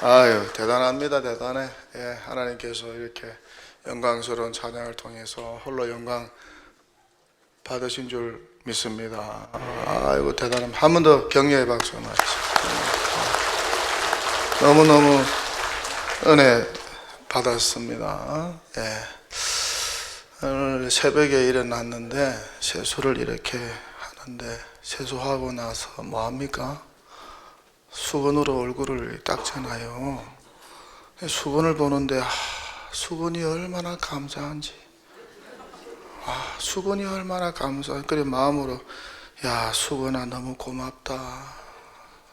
아유, 대단합니다. 대단해. 예, 하나님께서 이렇게 영광스러운 찬양을 통해서 홀로 영광 받으신 줄 믿습니다. 아이고, 대단합니다. 한 번 더 격려의 박수 한번 하시죠. 너무너무 은혜 받았습니다. 예. 오늘 새벽에 일어났는데 세수를 이렇게 하는데 세수하고 나서 뭐합니까? 수건으로 얼굴을 닦잖아요. 수건을 보는데 수건이 얼마나 감사한지, 수건이 얼마나 감사한지. 그래 마음으로, 야, 수건아 너무 고맙다.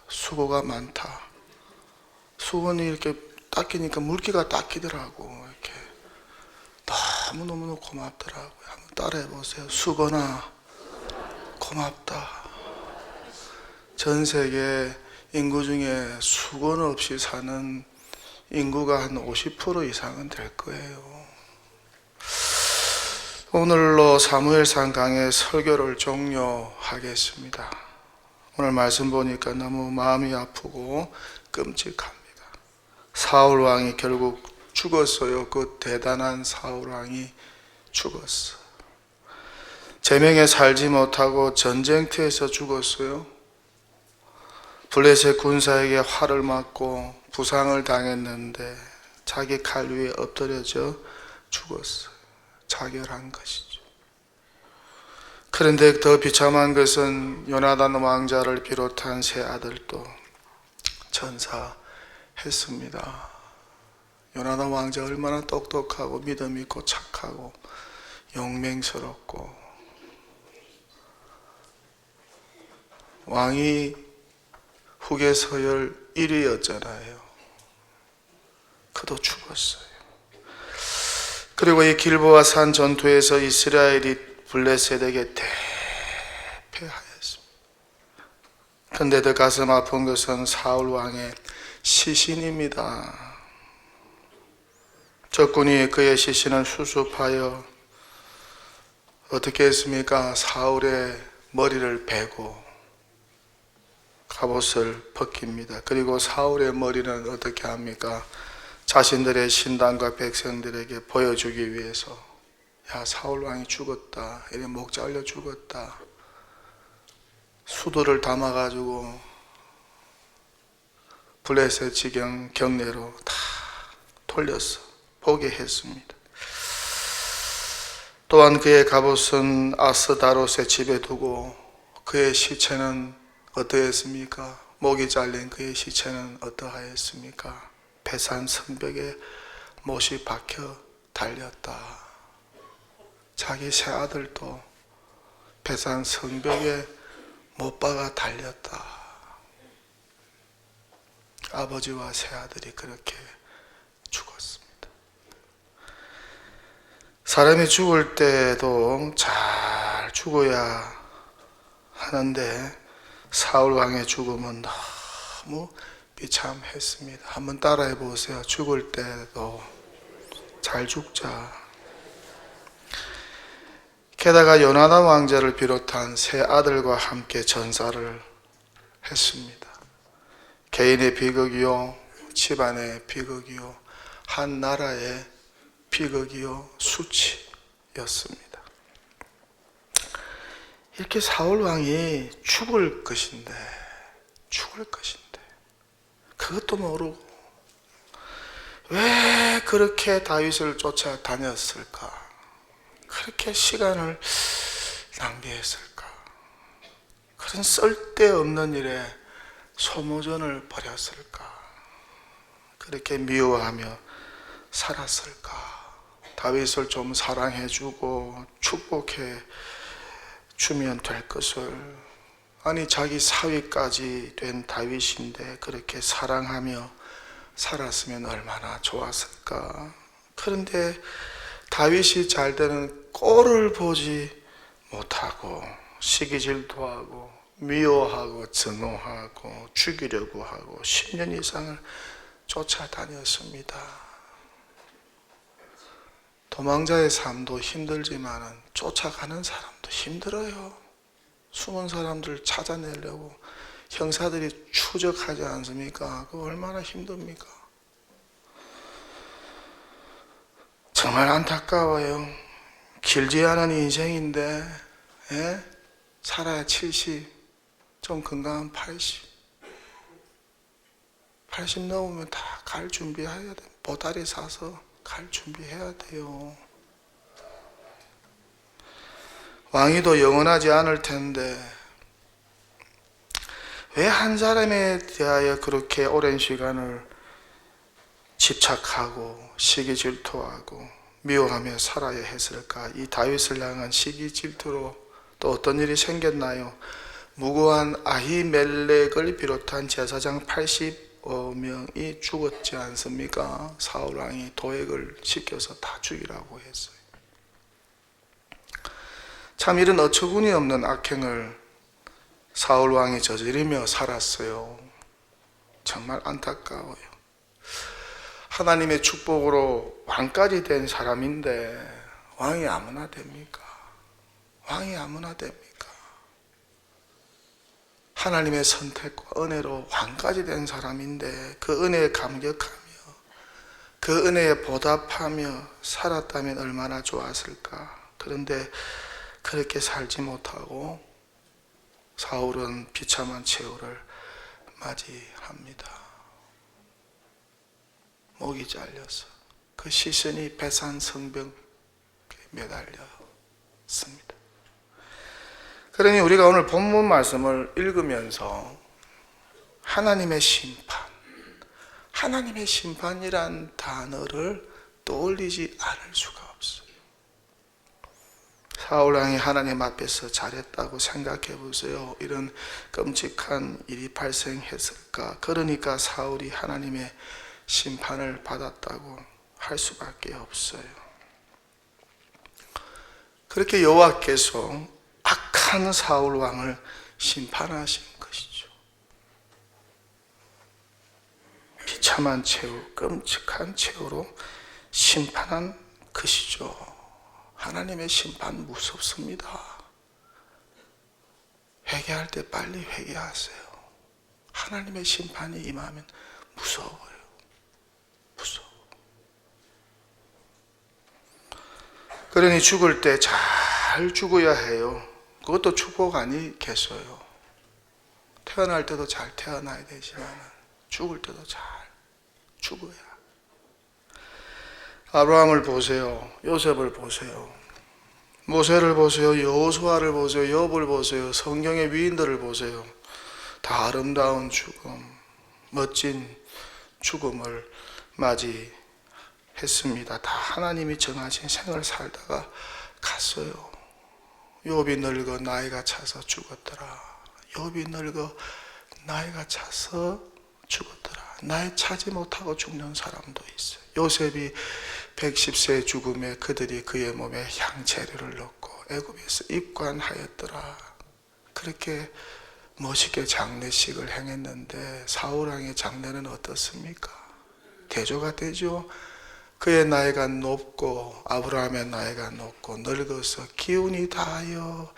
수고가 많다. 수건이 이렇게 닦이니까 물기가 닦이더라고. 이렇게 너무너무 고맙더라고요. 한번 따라해 보세요. 수건아 고맙다. 전 세계 인구 중에 수건 없이 사는 인구가 한 50% 이상은 될 거예요. 오늘로 사무엘상 강의 설교를 종료하겠습니다. 오늘 말씀 보니까 너무 마음이 아프고 끔찍합니다. 사울 왕이 결국 죽었어요. 그 대단한 사울 왕이 죽었어. 제명에 살지 못하고 전쟁터에서 죽었어요. 블레셋 군사에게 활을 맞고 부상을 당했는데 자기 칼 위에 엎드려져 죽었어요. 자결한 것이죠. 그런데 더 비참한 것은 요나단 왕자를 비롯한 세 아들도 전사했습니다. 요나단 왕자 얼마나 똑똑하고 믿음 있고 착하고 용맹스럽고, 왕이 후계 서열 1위였잖아요. 그도 죽었어요. 그리고 이 길보아 산 전투에서 이스라엘이 블레셋에게 대패하였습니다. 그런데 더 가슴 아픈 것은 사울 왕의 시신입니다. 적군이 그의 시신을 수습하여 어떻게 했습니까? 사울의 머리를 베고 갑옷을 벗깁니다. 그리고 사울의 머리는 어떻게 합니까? 자신들의 신당과 백성들에게 보여주기 위해서, 야, 사울 왕이 죽었다, 이래 목 잘려 죽었다, 수도를 담아가지고 블레셋 지경 경내로 다 돌려서 보게 했습니다. 또한 그의 갑옷은 아스다롯의 집에 두고 그의 시체는 어떠했습니까? 목이 잘린 그의 시체는 어떠하였습니까? 베산 성벽에 못이 박혀 달렸다. 자기 세 아들도 베산 성벽에 못 박아 달렸다. 아버지와 세 아들이 그렇게 죽었습니다. 사람이 죽을 때도 잘 죽어야 하는데 사울 왕의 죽음은 너무 비참했습니다. 한번 따라해 보세요. 죽을 때도 잘 죽자. 게다가 요나단 왕자를 비롯한 세 아들과 함께 전사를 했습니다. 개인의 비극이요, 집안의 비극이요, 한 나라의 비극이요, 수치였습니다. 이렇게 사울 왕이 죽을 것인데 그것도 모르고 왜 그렇게 다윗을 쫓아다녔을까? 그렇게 시간을 낭비했을까? 그런 쓸데없는 일에 소모전을 벌였을까? 그렇게 미워하며 살았을까? 다윗을 좀 사랑해주고 축복해 주면 될 것을, 아니 자기 사위까지 된 다윗인데 그렇게 사랑하며 살았으면 얼마나 좋았을까? 그런데 다윗이 잘 되는 꼴을 보지 못하고 시기질도 하고 미워하고 증오하고 죽이려고 하고 10년 이상을 쫓아다녔습니다. 도망자의 삶도 힘들지만 쫓아가는 사람도 힘들어요. 숨은 사람들 찾아내려고 형사들이 추적하지 않습니까? 그거 얼마나 힘듭니까? 정말 안타까워요. 길지 않은 인생인데, 예? 살아야 70, 좀 건강한 80. 80 넘으면 다 갈 준비해야 돼. 보따리 사서 갈 준비해야 돼요. 왕위도 영원하지 않을 텐데, 왜 한 사람에 대하여 그렇게 오랜 시간을 집착하고 시기 질투하고 미워하며 살아야 했을까? 이 다윗을 향한 시기 질투로 또 어떤 일이 생겼나요? 무고한 아히멜렉을 비롯한 제사장 85명이 죽었지 않습니까? 사울 왕이 도액을 시켜서 다 죽이라고 했어요. 참 이런 어처구니 없는 악행을 사울 왕이 저지르며 살았어요. 정말 안타까워요. 하나님의 축복으로 왕까지 된 사람인데 왕이 아무나 됩니까? 왕이 아무나 됩니까? 하나님의 선택과 은혜로 왕까지 된 사람인데 그 은혜에 감격하며 그 은혜에 보답하며 살았다면 얼마나 좋았을까? 그런데 그렇게 살지 못하고 사울은 비참한 최후를 맞이합니다. 목이 잘려서 그 시신이 베산 성벽에 매달렸습니다. 그러니 우리가 오늘 본문 말씀을 읽으면서 하나님의 심판이란 단어를 떠올리지 않을 수가 없어요. 사울 왕이 하나님 앞에서 잘했다고 생각해 보세요. 이런 끔찍한 일이 발생했을까? 그러니까 사울이 하나님의 심판을 받았다고 할 수밖에 없어요. 그렇게 여호와께서 악한 사울 왕을 심판하신 것이죠. 비참한 최후, 끔찍한 최후로 심판한 것이죠. 하나님의 심판 무섭습니다. 회개할 때 빨리 회개하세요. 하나님의 심판이 임하면 무서워요. 무서워. 그러니 죽을 때 잘 죽어야 해요. 그것도 축복 아니겠어요? 태어날 때도 잘 태어나야 되지만 죽을 때도 잘 죽어야. 아브라함을 보세요. 요셉을 보세요. 모세를 보세요. 여호수아를 보세요. 욥을 보세요. 성경의 위인들을 보세요. 다 아름다운 죽음, 멋진 죽음을 맞이했습니다. 다 하나님이 정하신 생을 살다가 갔어요. 욥이 늙어 나이가 차서 죽었더라. 욥이 늙어 나이가 차서 죽었더라. 나이 차지 못하고 죽는 사람도 있어요. 요셉이 110세 죽음에 그들이 그의 몸에 향재료를 넣고 애굽에서 입관하였더라. 그렇게 멋있게 장례식을 행했는데 사울 왕의 장례는 어떻습니까? 대조가 되죠. 그의 나이가 높고 아브라함의 나이가 높고 늙어서 기운이 다하여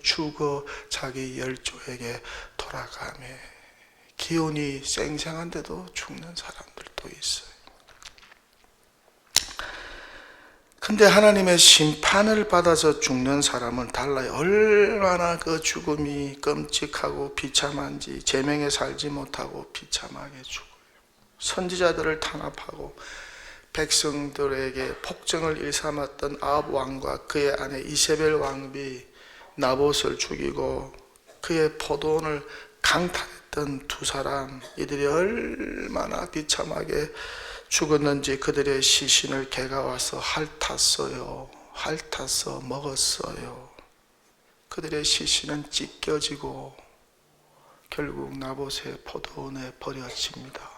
죽어 자기 열조에게 돌아가며 기운이 쌩쌩한데도 죽는 사람들도 있어요. 근데 하나님의 심판을 받아서 죽는 사람은 달라요. 얼마나 그 죽음이 끔찍하고 비참한지, 제명에 살지 못하고 비참하게 죽어요. 선지자들을 탄압하고 백성들에게 폭정을 일삼았던 아합 왕과 그의 아내 이세벨 왕비 나봇을 죽이고 그의 포도원을 강탈했던 두 사람, 이들이 얼마나 비참하게 죽었는지 그들의 시신을 개가 와서 핥았어요. 핥아서 먹었어요. 그들의 시신은 찢겨지고 결국 나봇의 포도원에 버려집니다.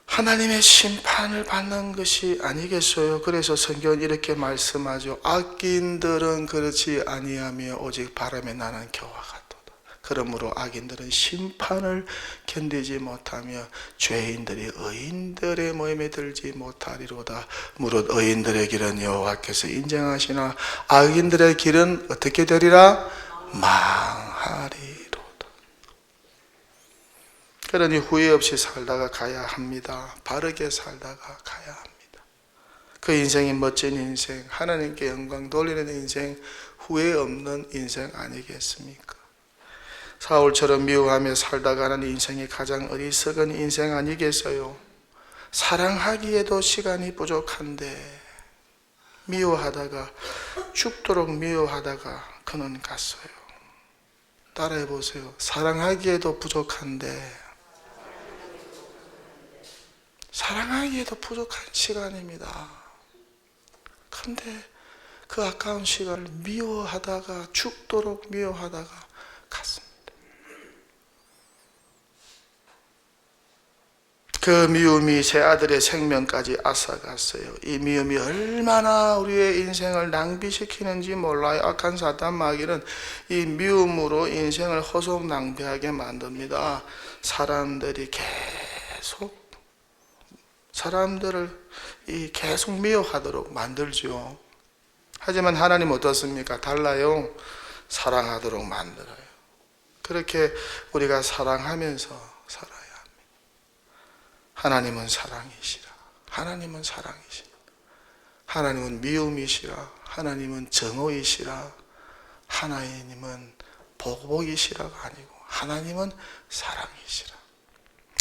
하나님의 심판을 받는 것이 아니겠어요? 그래서 성경은 이렇게 말씀하죠. 악인들은 그렇지 아니하며 오직 바람에 나는 겨와 같도다. 그러므로 악인들은 심판을 견디지 못하며 죄인들이 의인들의 모임에 들지 못하리로다. 무릇 의인들의 길은 여호와께서 인정하시나 악인들의 길은 어떻게 되리라? 망하리로다. 그러니 후회 없이 살다가 가야 합니다. 바르게 살다가 가야 합니다. 그 인생이 멋진 인생, 하나님께 영광 돌리는 인생, 후회 없는 인생 아니겠습니까? 사울처럼 미워하며 살다가는 인생이 가장 어리석은 인생 아니겠어요? 사랑하기에도 시간이 부족한데 미워하다가 죽도록 미워하다가 그는 갔어요. 따라해 보세요. 사랑하기에도 부족한데 사랑하기에도 부족한 시간입니다. 그런데 그 아까운 시간을 미워하다가 죽도록 미워하다가 갔습니다. 그 미움이 제 아들의 생명까지 앗아갔어요. 이 미움이 얼마나 우리의 인생을 낭비시키는지 몰라요. 악한 사탄 마귀는 이 미움으로 인생을 허송 낭비하게 만듭니다. 사람들이 사람들을 계속 미워하도록 만들죠. 하지만 하나님 어떻습니까? 달라요. 사랑하도록 만들어요. 그렇게 우리가 사랑하면서 살아야 합니다. 하나님은 사랑이시라. 하나님은 사랑이시라. 하나님은 미움이시라. 하나님은 정오이시라. 하나님은 보복이시라가 아니고 하나님은 사랑이시라.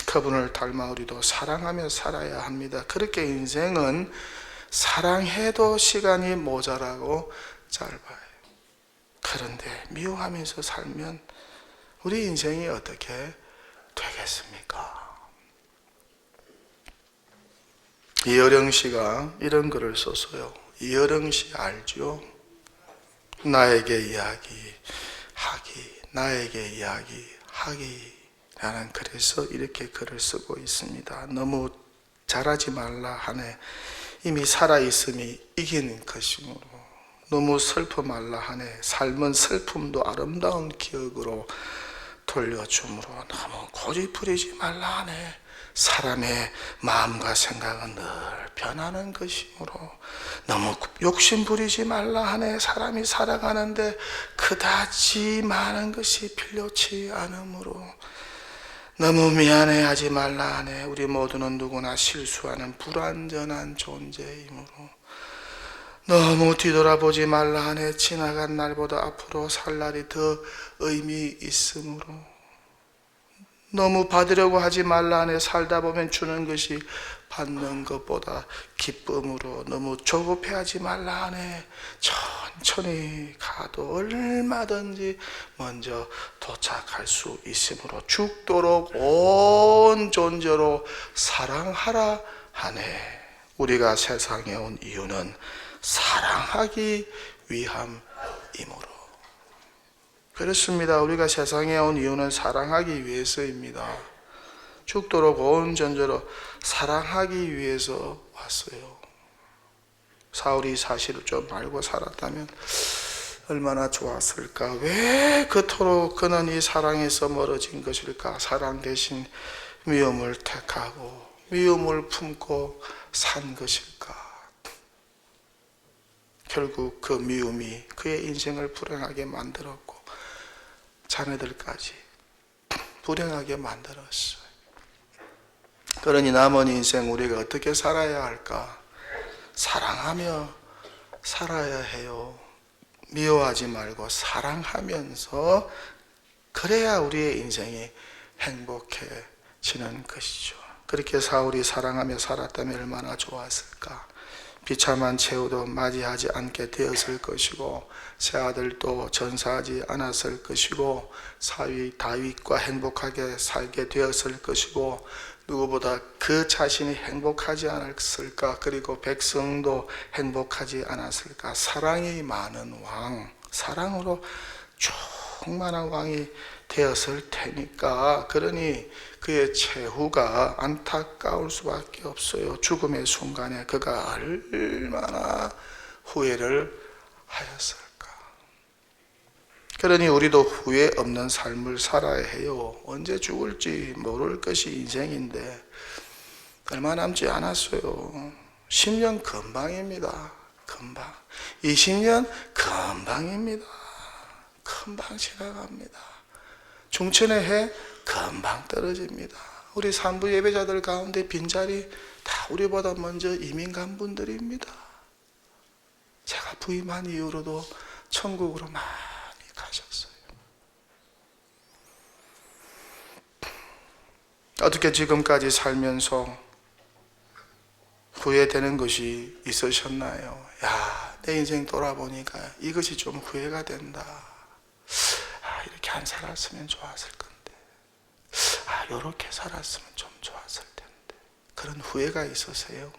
그분을 닮아 우리도 사랑하며 살아야 합니다. 그렇게 인생은 사랑해도 시간이 모자라고 짧아요. 그런데 미워하면서 살면 우리 인생이 어떻게 되겠습니까? 이어령 씨가 이런 글을 썼어요. 이어령 씨 알죠? 나에게 이야기하기, 나에게 이야기하기 라는 글에서 이렇게 글을 쓰고 있습니다. 너무 잘하지 말라 하네. 이미 살아있음이 이기는 것이므로 너무 슬퍼 말라 하네. 삶은 슬픔도 아름다운 기억으로 돌려주므로 너무 고집부리지 말라 하네. 사람의 마음과 생각은 늘 변하는 것이므로 너무 욕심부리지 말라 하네. 사람이 살아가는데 그다지 많은 것이 필요치 않으므로 너무 미안해하지 말라 하네. 우리 모두는 누구나 실수하는 불완전한 존재이므로 너무 뒤돌아보지 말라 하네. 지나간 날보다 앞으로 살 날이 더 의미 있으므로 너무 받으려고 하지 말라 하네. 살다 보면 주는 것이 받는 것보다 기쁨으로 너무 조급해하지 말라 하네. 천천히 가도 얼마든지 먼저 도착할 수 있으므로 죽도록 온 존재로 사랑하라 하네. 우리가 세상에 온 이유는 사랑하기 위함이므로. 그렇습니다. 우리가 세상에 온 이유는 사랑하기 위해서입니다. 죽도록 온 존재로 사랑하기 위해서 왔어요. 사울이 사실을 좀 알고 살았다면 얼마나 좋았을까. 왜 그토록 그는 이 사랑에서 멀어진 것일까. 사랑 대신 미움을 택하고 미움을 품고 산 것일까. 결국 그 미움이 그의 인생을 불행하게 만들었고 자녀들까지 불행하게 만들었어요. 그러니 남은 인생 우리가 어떻게 살아야 할까? 사랑하며 살아야 해요. 미워하지 말고 사랑하면서 그래야 우리의 인생이 행복해지는 것이죠. 그렇게 사울이 사랑하며 살았다면 얼마나 좋았을까. 비참한 최후도 맞이하지 않게 되었을 것이고 새 아들도 전사하지 않았을 것이고 사위 다윗과 행복하게 살게 되었을 것이고 누구보다 그 자신이 행복하지 않았을까. 그리고 백성도 행복하지 않았을까. 사랑이 많은 왕, 사랑으로 충만한 왕이 되었을 테니까. 그러니 그의 최후가 안타까울 수밖에 없어요. 죽음의 순간에 그가 얼마나 후회를 하였을까. 그러니 우리도 후회 없는 삶을 살아야 해요. 언제 죽을지 모를 것이 인생인데 얼마 남지 않았어요. 10년 금방입니다. 금방. 20년 금방입니다. 금방 지나갑니다. 중천의 해 금방 떨어집니다. 우리 산부 예배자들 가운데 빈자리 다 우리보다 먼저 이민 간 분들입니다. 제가 부임한 이후로도 천국으로 많이 가셨어요. 어떻게 지금까지 살면서 후회되는 것이 있으셨나요? 야, 내 인생 돌아보니까 이것이 좀 후회가 된다. 이렇게 안 살았으면 좋았을 건데. 이렇게 살았으면 좀 좋았을 텐데. 그런 후회가 있으세요?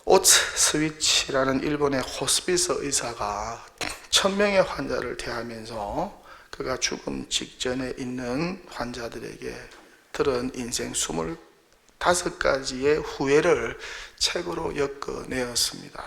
오츠 스위치라는 일본의 호스피스 의사가 1000명의 환자를 대하면서 그가 죽음 직전에 있는 환자들에게 들은 인생 25가지의 후회를 책으로 엮어내었습니다.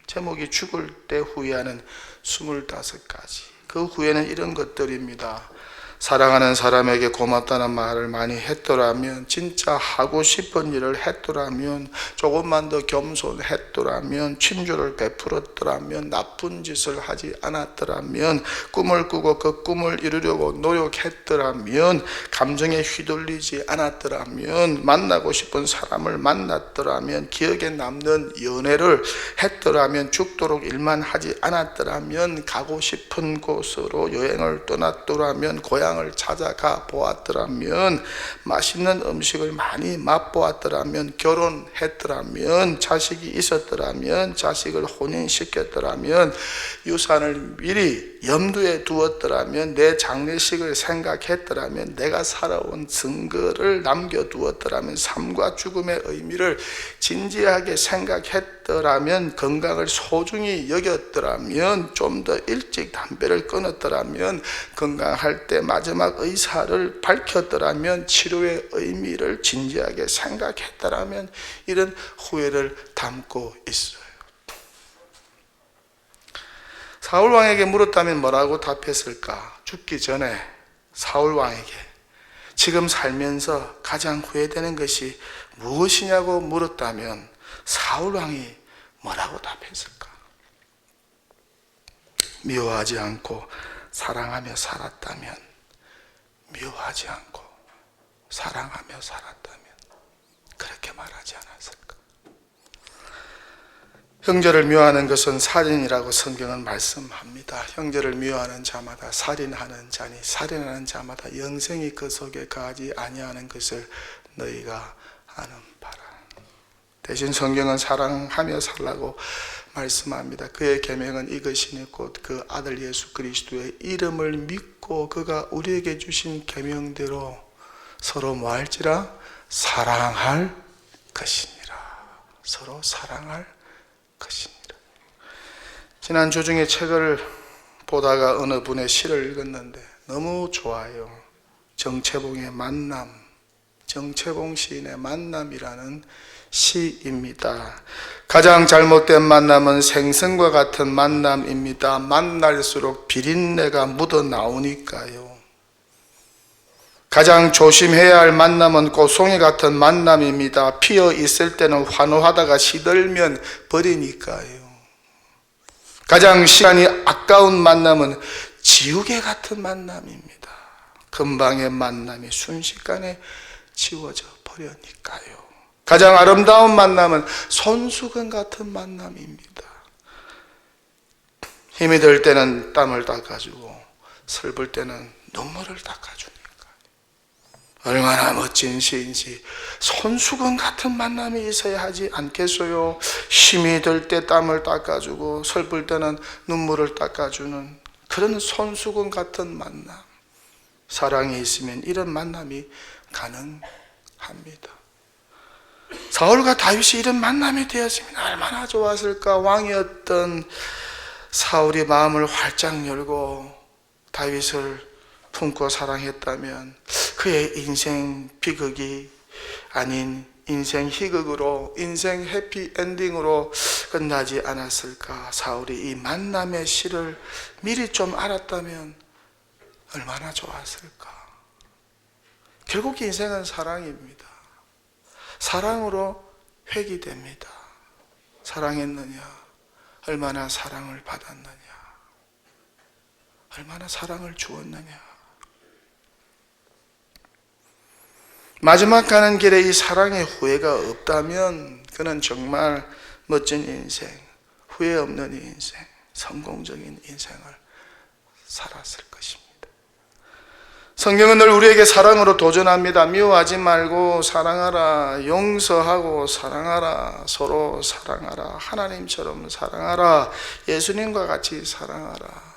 제목이 죽을 때 후회하는 25가지. 그 후회는 이런 것들입니다. 사랑하는 사람에게 고맙다는 말을 많이 했더라면, 진짜 하고 싶은 일을 했더라면, 조금만 더 겸손했더라면, 친절을 베풀었더라면, 나쁜 짓을 하지 않았더라면, 꿈을 꾸고 그 꿈을 이루려고 노력했더라면, 감정에 휘둘리지 않았더라면, 만나고 싶은 사람을 만났더라면, 기억에 남는 연애를 했더라면, 죽도록 일만 하지 않았더라면, 가고 싶은 곳으로 여행을 떠났더라면, 고향을 찾아가 보았더라면, 맛있는 음식을 많이 맛보았더라면, 결혼했더라면, 자식이 있었더라면, 자식을 혼인시켰더라면, 유산을 미리 염두에 두었더라면, 내 장례식을 생각했더라면, 내가 살아온 증거를 남겨두었더라면, 삶과 죽음의 의미를 진지하게 생각했더라면, 건강을 소중히 여겼더라면, 좀 더 일찍 담배를 끊었더라면, 건강할 때 마지막 의사를 밝혔더라면, 치료의 의미를 진지하게 생각했더라면, 이런 후회를 담고 있어요. 사울왕에게 물었다면 뭐라고 답했을까? 죽기 전에 사울왕에게 지금 살면서 가장 후회되는 것이 무엇이냐고 물었다면 사울왕이 뭐라고 답했을까? 미워하지 않고 사랑하며 살았다면, 미워하지 않고 사랑하며 살았다면 그렇게 말하지 않았을까? 형제를 미워하는 것은 살인이라고 성경은 말씀합니다. 형제를 미워하는 자마다 살인하는 자니, 살인하는 자마다 영생이 그 속에 거하지 아니하는 것을 너희가 아는 바라. 대신 성경은 사랑하며 살라고 말씀합니다. 그의 계명은 이것이니 곧 그 아들 예수 그리스도의 이름을 믿고 그가 우리에게 주신 계명대로 서로 뭐할지라? 사랑할 것이니라. 서로 사랑할 것이니라. 지난 주중에 책을 보다가 어느 분의 시를 읽었는데 너무 좋아요. 정채봉의 만남, 정채봉 시인의 만남이라는 시입니다. 가장 잘못된 만남은 생선과 같은 만남입니다. 만날수록 비린내가 묻어 나오니까요. 가장 조심해야 할 만남은 고송이 같은 만남입니다. 피어 있을 때는 환호하다가 시들면 버리니까요. 가장 시간이 아까운 만남은 지우개 같은 만남입니다. 금방의 만남이 순식간에 지워져 버리니까요. 가장 아름다운 만남은 손수건 같은 만남입니다. 힘이 들 때는 땀을 닦아주고 슬플 때는 눈물을 닦아주니까. 얼마나 멋진 시인지 손수건 같은 만남이 있어야 하지 않겠어요? 힘이 들 때 땀을 닦아주고 슬플 때는 눈물을 닦아주는 그런 손수건 같은 만남. 사랑이 있으면 이런 만남이 가능합니다. 사울과 다윗이 이런 만남이 되었으면 얼마나 좋았을까. 왕이었던 사울이 마음을 활짝 열고 다윗을 품고 사랑했다면 그의 인생 비극이 아닌 인생 희극으로, 인생 해피엔딩으로 끝나지 않았을까. 사울이 이 만남의 시를 미리 좀 알았다면 얼마나 좋았을까. 결국 인생은 사랑입니다. 사랑으로 회귀됩니다. 사랑했느냐? 얼마나 사랑을 받았느냐? 얼마나 사랑을 주었느냐. 마지막 가는 길에 이 사랑의 후회가 없다면 그는 정말 멋진 인생, 후회 없는 인생, 성공적인 인생을 살았을 것입니다. 성경은 늘 우리에게 사랑으로 도전합니다. 미워하지 말고 사랑하라, 용서하고 사랑하라, 서로 사랑하라, 하나님처럼 사랑하라, 예수님과 같이 사랑하라,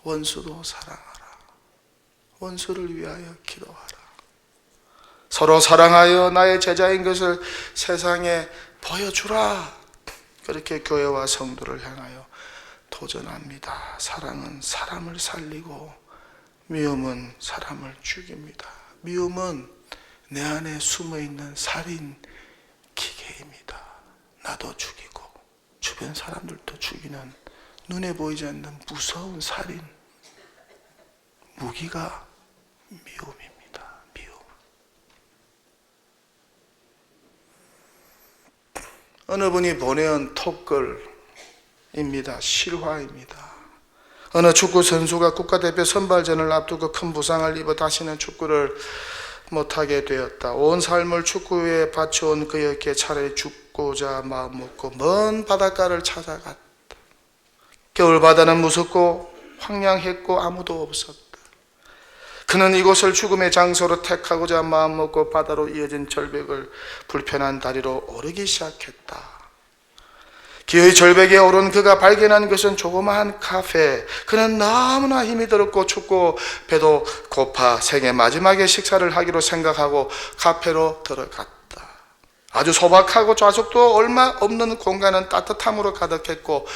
원수도 사랑하라, 원수를 위하여 기도하라, 서로 사랑하여 나의 제자인 것을 세상에 보여주라. 그렇게 교회와 성도를 향하여 도전합니다. 사랑은 사람을 살리고 미움은 사람을 죽입니다. 미움은 내 안에 숨어있는 살인 기계입니다. 나도 죽이고 주변 사람들도 죽이는 눈에 보이지 않는 무서운 살인 무기가 미움입니다. 미움. 어느 분이 보내온 톡글입니다. 실화입니다. 어느 축구 선수가 국가대표 선발전을 앞두고 큰 부상을 입어 다시는 축구를 못하게 되었다. 온 삶을 축구에 바쳐온 그에게 차라리 죽고자 마음먹고 먼 바닷가를 찾아갔다. 겨울바다는 무섭고 황량했고 아무도 없었다. 그는 이곳을 죽음의 장소로 택하고자 마음먹고 바다로 이어진 절벽을 불편한 다리로 오르기 시작했다. 기어이 절벽에 오른 그가 발견한 것은 조그마한 카페. 그는 너무나 힘이 들었고 춥고 배도 고파 생애 마지막에 식사를 하기로 생각하고 카페로 들어갔다. 아주 소박하고 좌석도 얼마 없는 공간은 따뜻함으로 가득했고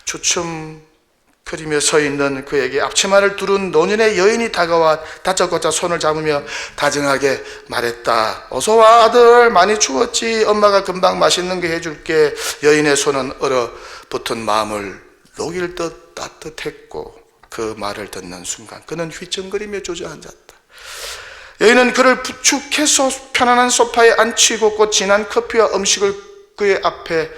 주춤거리며 서 있는 그에게 앞치마를 두른 노년의 여인이 다가와 다짜고짜 손을 잡으며 다정하게 말했다. 어서 와 아들, 많이 추웠지? 엄마가 금방 맛있는 거 해줄게. 여인의 손은 얼어붙은 마음을 녹일 듯 따뜻했고 그 말을 듣는 순간 그는 휘청거리며 주저앉았다. 여인은 그를 부축해서 편안한 소파에 앉히고 진한 커피와 음식을 그의 앞에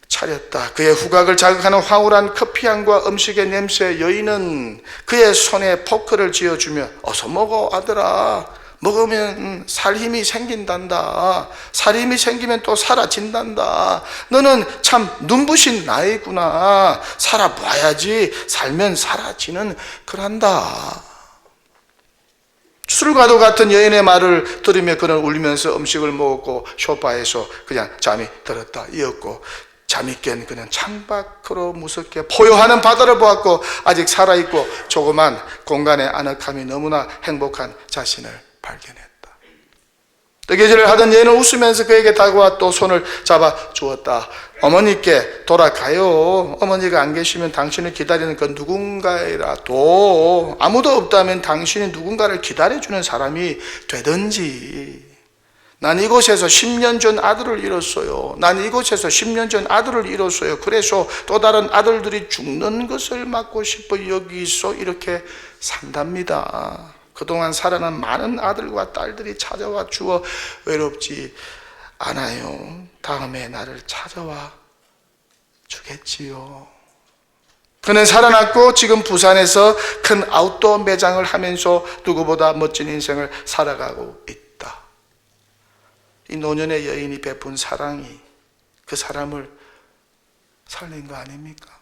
차렸다. 그의 후각을 자극하는 황홀한 커피향과 음식의 냄새. 여인은 그의 손에 포크를 쥐어주며 어서 먹어 아들아, 먹으면 살힘이 생긴단다. 살힘이 생기면 또 사라진단다. 너는 참 눈부신 나이구나. 살아봐야지 살면 사라지는 그란다. 술과도 같은 여인의 말을 들으며 그는 울면서 음식을 먹었고 소파에서 그냥 잠이 들었다. 이었고 잠이 깬 그는 창밖으로 무섭게 포효하는 바다를 보았고 아직 살아있고 조그만 공간의 아늑함이 너무나 행복한 자신을 발견했다. 뜨개질을 하던 여인은 웃으면서 그에게 다가와 또 손을 잡아 주었다. 어머니께 돌아가요. 어머니가 안 계시면 당신을 기다리는 그 누군가라도 아무도 없다면 당신이 누군가를 기다려주는 사람이 되든지. 난 이곳에서 10년 전 아들을 잃었어요. 난 이곳에서 10년 전 아들을 잃었어요. 그래서 또 다른 아들들이 죽는 것을 막고 싶어 여기서 이렇게 산답니다. 그동안 살아난 많은 아들과 딸들이 찾아와 주어 외롭지 않아요. 다음에 나를 찾아와 주겠지요. 그는 살아났고 지금 부산에서 큰 아웃도어 매장을 하면서 누구보다 멋진 인생을 살아가고 있다. 이 노년의 여인이 베푼 사랑이 그 사람을 살린 거 아닙니까?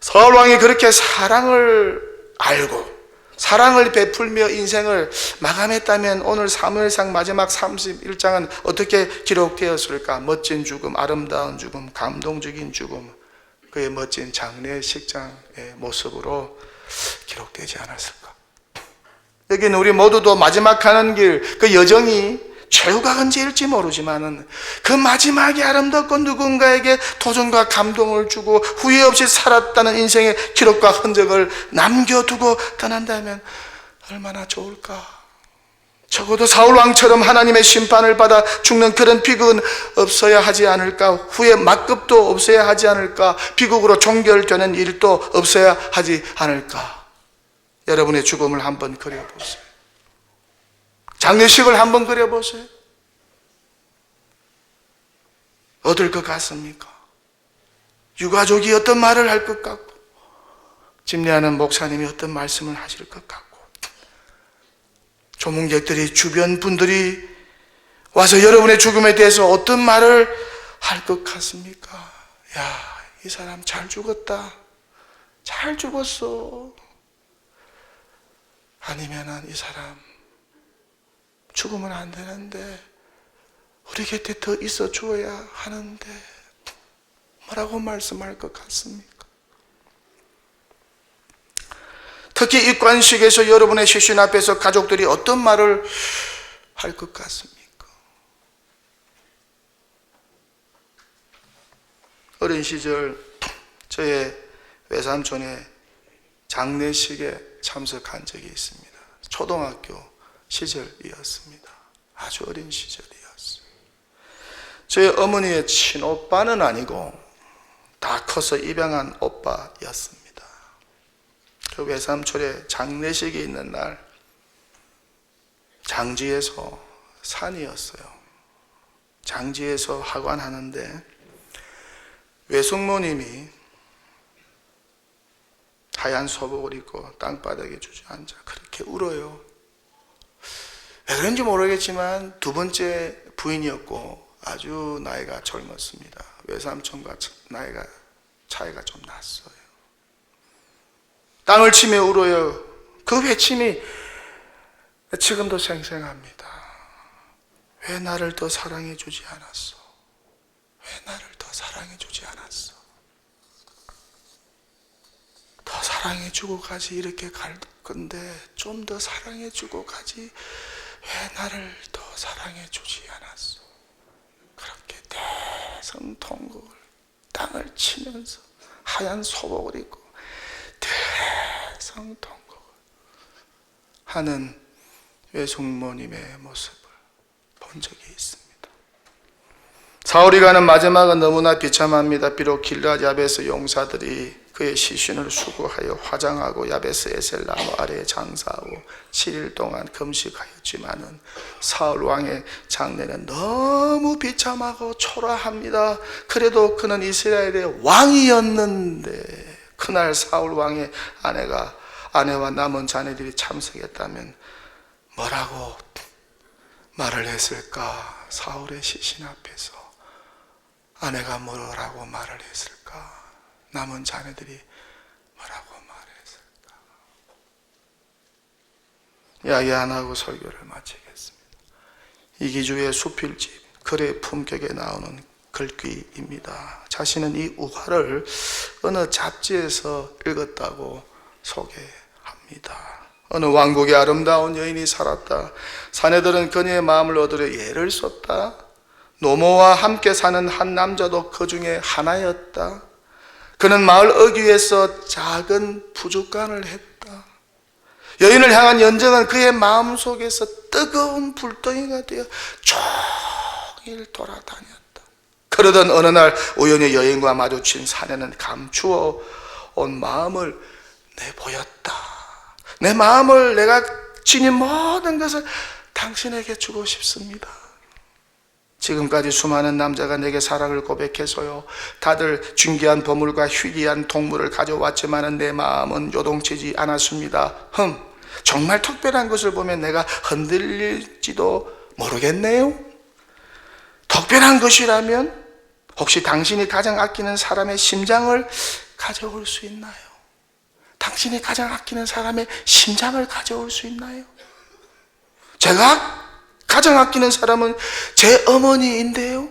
사울왕이 그렇게 사랑을 알고 사랑을 베풀며 인생을 마감했다면 오늘 사무엘상 마지막 31장은 어떻게 기록되었을까? 멋진 죽음, 아름다운 죽음, 감동적인 죽음, 그의 멋진 장례식장의 모습으로 기록되지 않았을까? 여기는 우리 모두도 마지막 가는 길, 그 여정이 최후가 언제일지 모르지만은 그 마지막이 아름답고 누군가에게 도전과 감동을 주고 후회 없이 살았다는 인생의 기록과 흔적을 남겨두고 떠난다면 얼마나 좋을까? 적어도 사울왕처럼 하나님의 심판을 받아 죽는 그런 비극은 없어야 하지 않을까? 후에 막급도 없어야 하지 않을까? 비극으로 종결되는 일도 없어야 하지 않을까? 여러분의 죽음을 한번 그려보세요. 장례식을 한번 그려보세요. 어떨 것 같습니까? 유가족이 어떤 말을 할 것 같고 집례하는 목사님이 어떤 말씀을 하실 것 같고, 조문객들이, 주변 분들이 와서 여러분의 죽음에 대해서 어떤 말을 할 것 같습니까? 야, 이 사람 잘 죽었다, 잘 죽었어. 아니면은 이 사람 죽으면 안 되는데 우리 곁에 더 있어 주어야 하는데, 뭐라고 말씀할 것 같습니까? 특히 입관식에서 여러분의 시신 앞에서 가족들이 어떤 말을 할 것 같습니까? 어린 시절 저의 외삼촌의 장례식에 참석한 적이 있습니다. 초등학교 시절이었습니다. 아주 어린 시절이었어요. 저희 어머니의 친오빠는 아니고 다 커서 입양한 오빠였습니다. 그 외삼촌의 장례식이 있는 날, 장지에서 산이었어요. 장지에서 하관하는데 외숙모님이 하얀 소복을 입고 땅바닥에 주저앉아 그렇게 울어요. 왜 그런지 모르겠지만 두 번째 부인이었고 아주 나이가 젊었습니다. 외삼촌과 나이가 차이가 좀 났어요. 땅을 치며 울어요. 그 외침이 지금도 생생합니다. 왜 나를 더 사랑해 주지 않았어? 왜 나를 더 사랑해 주지 않았어? 더 사랑해 주고 가지, 이렇게 갈 건데 좀 더 사랑해 주고 가지, 왜 나를 더 사랑해 주지 않았어? 그렇게 대성통곡을 땅을 치면서 하얀 소복을 입고 대성통곡을 하는 외숙모님의 모습을 본 적이 있습니다. 사울이 가는 마지막은 너무나 비참합니다. 비록 길앗 야베스 용사들이 그의 시신을 수거하여 화장하고 야베스 에셀 나무 아래에 장사하고 7일 동안 금식하였지만은 사울 왕의 장례는 너무 비참하고 초라합니다. 그래도 그는 이스라엘의 왕이었는데, 그날 사울 왕의 아내와 남은 자녀들이 참석했다면 뭐라고 말을 했을까? 사울의 시신 앞에서 아내가 뭐라고 말을 했을까? 남은 자녀들이 뭐라고 말했을까? 이야기 안 하고 설교를 마치겠습니다. 이기주의 수필집 글의 품격에 나오는 글귀입니다. 자신은 이 우화를 어느 잡지에서 읽었다고 소개합니다. 어느 왕국에 아름다운 여인이 살았다. 사내들은 그녀의 마음을 얻으려 예를 썼다. 노모와 함께 사는 한 남자도 그 중에 하나였다. 그는 마을 어귀에서 작은 부둣간을 했다. 여인을 향한 연정은 그의 마음속에서 뜨거운 불덩이가 되어 종일 돌아다녔다. 그러던 어느 날 우연히 여인과 마주친 사내는 감추어 온 마음을 내보였다. 내 마음을, 내가 지닌 모든 것을 당신에게 주고 싶습니다. 지금까지 수많은 남자가 내게 사랑을 고백해서요, 다들 중귀한 보물과 희귀한 동물을 가져왔지만 내 마음은 요동치지 않았습니다. 정말 특별한 것을 보면 내가 흔들릴지도 모르겠네요. 특별한 것이라면 혹시 당신이 가장 아끼는 사람의 심장을 가져올 수 있나요? 당신이 가장 아끼는 사람의 심장을 가져올 수 있나요? 제가 가장 아끼는 사람은 제 어머니인데요.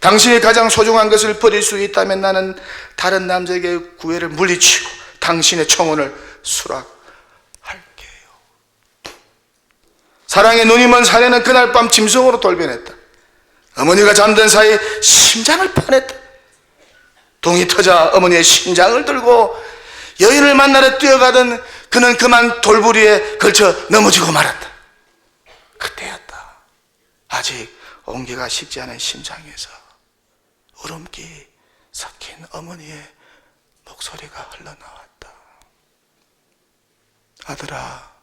당신이 가장 소중한 것을 버릴 수 있다면 나는 다른 남자에게 구애를 물리치고 당신의 청혼을 수락할게요. 사랑의 눈이 먼 사내는 그날 밤 짐승으로 돌변했다. 어머니가 잠든 사이 심장을 파냈다. 동이 터자 어머니의 심장을 들고 여인을 만나러 뛰어가던 그는 그만 돌부리에 걸쳐 넘어지고 말았다. 그때였다. 아직 온기가 식지 않은 심장에서 울음기 섞인 어머니의 목소리가 흘러나왔다. 아들아,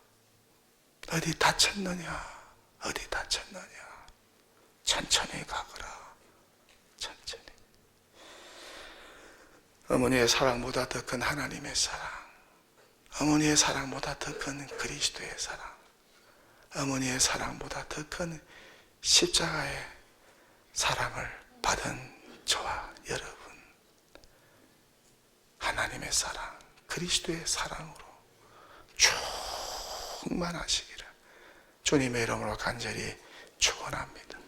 어디 다쳤느냐? 어디 다쳤느냐? 천천히 가거라. 천천히. 어머니의 사랑보다 더 큰 하나님의 사랑, 어머니의 사랑보다 더 큰 그리스도의 사랑, 어머니의 사랑보다 더 큰 십자가의 사랑을 받은 저와 여러분, 하나님의 사랑, 그리스도의 사랑으로 충만하시기를 주님의 이름으로 간절히 축원합니다.